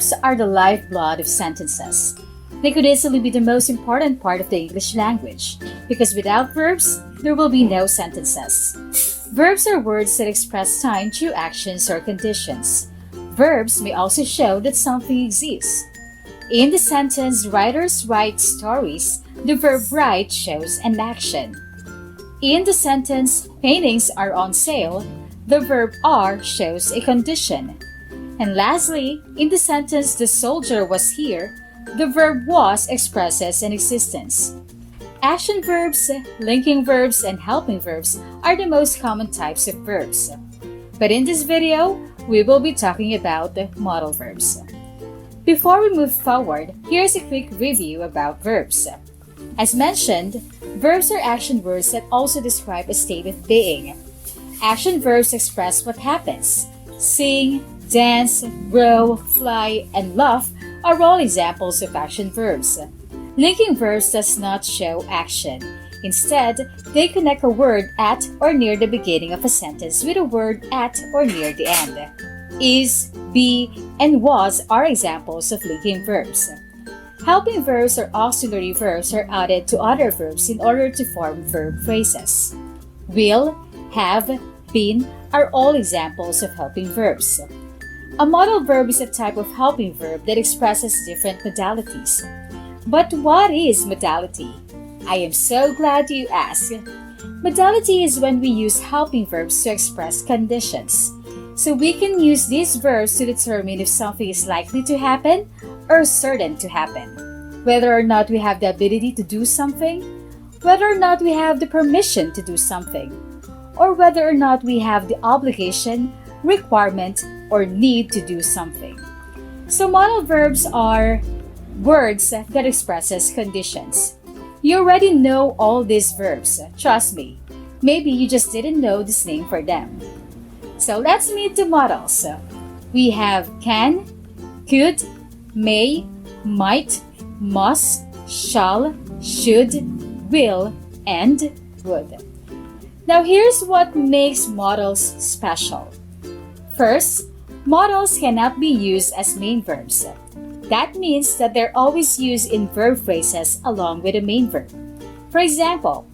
Verbs are the lifeblood of sentences. They could easily be the most important part of the English language, because without verbs, there will be no sentences. Verbs are words that express time through actions or conditions. Verbs may also show that something exists. In the sentence, writers write stories, the verb write shows an action. In the sentence, paintings are on sale, the verb are shows a condition. And lastly, in the sentence, the soldier was here, the verb was expresses an existence. Action verbs, linking verbs, and helping verbs are the most common types of verbs. But in this video, we will be talking about the modal verbs. Before we move forward, here's a quick review about verbs. As mentioned, verbs are action words that also describe a state of being. Action verbs express what happens. Sing, dance, grow, fly, and laugh are all examples of action verbs. Linking verbs does not show action. Instead, they connect a word at or near the beginning of a sentence with a word at or near the end. Is, be, and was are examples of linking verbs. Helping verbs or auxiliary verbs are added to other verbs in order to form verb phrases. Will, have, been are all examples of helping verbs. A modal verb is a type of helping verb that expresses different modalities. But what is modality? I am so glad you asked. Modality is when we use helping verbs to express conditions. So we can use these verbs to determine if something is likely to happen or certain to happen. Whether or not we have the ability to do something, whether or not we have the permission to do something, or whether or not we have the obligation, requirement, or need to do something. So modal verbs are words that expresses conditions. You already know all these verbs, trust me. Maybe you just didn't know this name for them. So let's meet the modals. We have can, could, may, might, must, shall, should, will, and would. Now here's what makes modals special. First, modals cannot be used as main verbs. That means that they're always used in verb phrases along with a main verb. For example,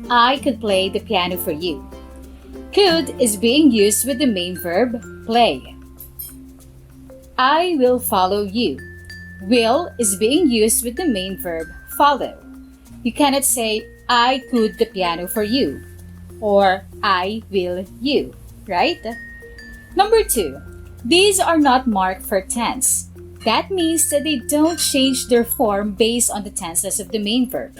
I could play the piano for you. Could is being used with the main verb play. I will follow you. Will is being used with the main verb follow. You cannot say I could the piano for you or I will you, right? Number 2, these are not marked for tense. That means that they don't change their form based on the tenses of the main verb.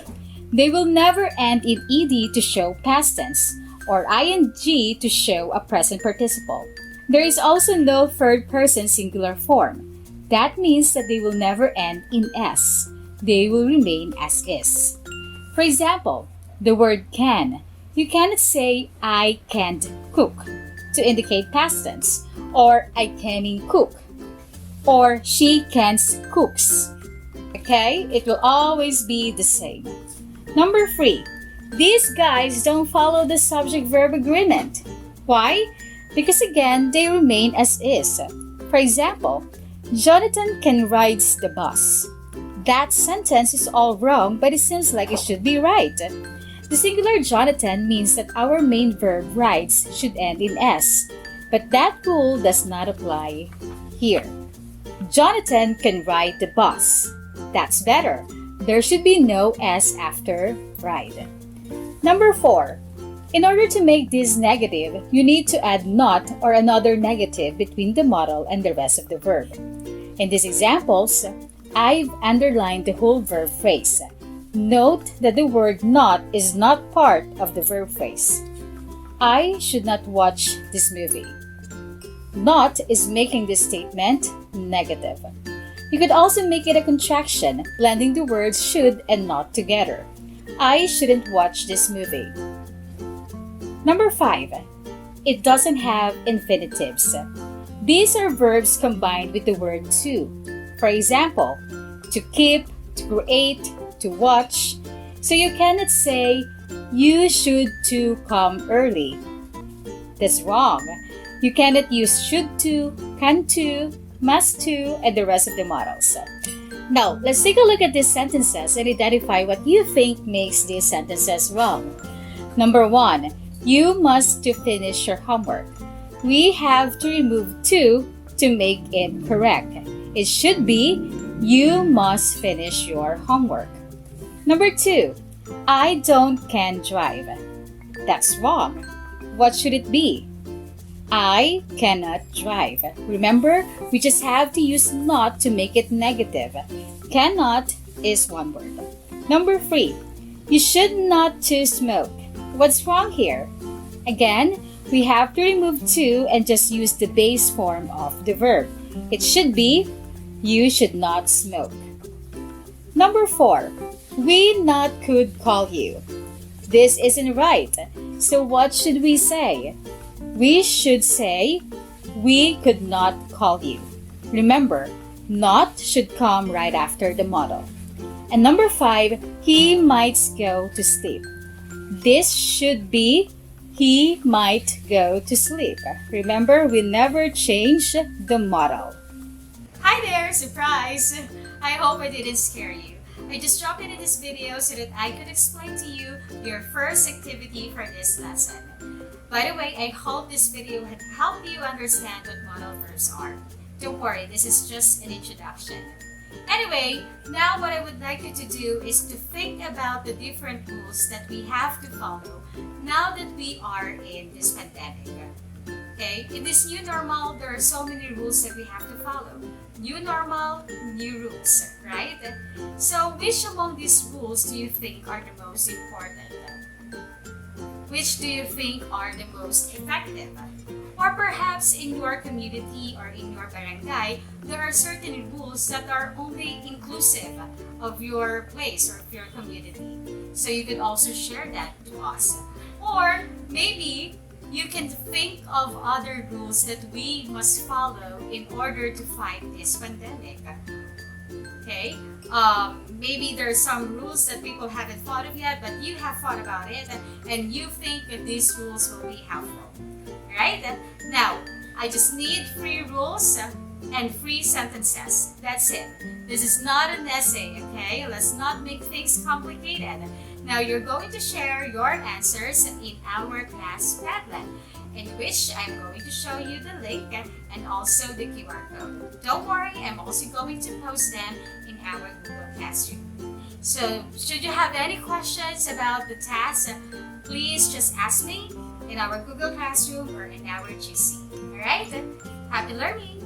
They will never end in ed to show past tense or ing to show a present participle. There is also no third person singular form. That means that they will never end in s. They will remain as is. For example, the word can. You cannot say I can't cook to indicate past tense, or I can't cook, or she can't cooks. Okay? It will always be the same. Number 3, these guys don't follow the subject-verb agreement. Why? Because again, they remain as is. For example, Jonathan can ride the bus. That sentence is all wrong, but it seems like it should be right. The singular Jonathan means that our main verb rides should end in s, but that rule does not apply here. Jonathan can ride the bus. That's better. There should be no s after ride. Number 4, in order to make this negative, you need to add not or another negative between the modal and the rest of the verb. In these examples, I've underlined the whole verb phrase. Note that the word not is not part of the verb phrase. I should not watch this movie. Not is making this statement negative. You could also make it a contraction, blending the words should and not together. I shouldn't watch this movie. Number 5, it doesn't have infinitives. These are verbs combined with the word to. For example, to keep, to create, to watch. So you cannot say, you should to come early. That's wrong. You cannot use should to, can to, must to, and the rest of the modals. Now, let's take a look at these sentences and identify what you think makes these sentences wrong. Number 1, you must to finish your homework. We have to remove to make it correct. It should be, you must finish your homework. Number 2, I can drive. That's wrong. What should it be? I cannot drive. Remember, we just have to use not to make it negative. Cannot is one word. Number 3, you should not to smoke. What's wrong here? Again, we have to remove to and just use the base form of the verb. It should be, you should not smoke. Number 4, we not could call you. This isn't right. So what should we say? We should say, we could not call you. Remember, not should come right after the modal. And number 5, he might go to sleep. This should be, he might go to sleep. Remember, we never change the modal. Hi there! Surprise! I hope I didn't scare you. I just dropped into this video so that I could explain to you your first activity for this lesson. By the way, I hope this video had helped you understand what modal verbs are. Don't worry, this is just an introduction. Anyway, now what I would like you to do is to think about the different rules that we have to follow now that we are in this pandemic. Okay, in this new normal, there are so many rules that we have to follow. New normal, new rules, right? So which among these rules do you think are the most important? Which do you think are the most effective? Or perhaps in your community or in your barangay, there are certain rules that are only inclusive of your place or of your community. So you could also share that to us. Or maybe you can think of other rules that we must follow in order to fight this pandemic. Okay? Maybe there are some rules that people haven't thought of yet, but you have thought about it and you think that these rules will be helpful. Right? Now, I just need 3 rules and 3 sentences. That's it. This is not an essay, okay? Let's not make things complicated. Now, you're going to share your answers in our class Padlet, in which I'm going to show you the link and also the QR code. Don't worry, I'm also going to post them in our Google Classroom. So, should you have any questions about the task, please just ask me in our Google Classroom or in our GC. Alright? Happy learning!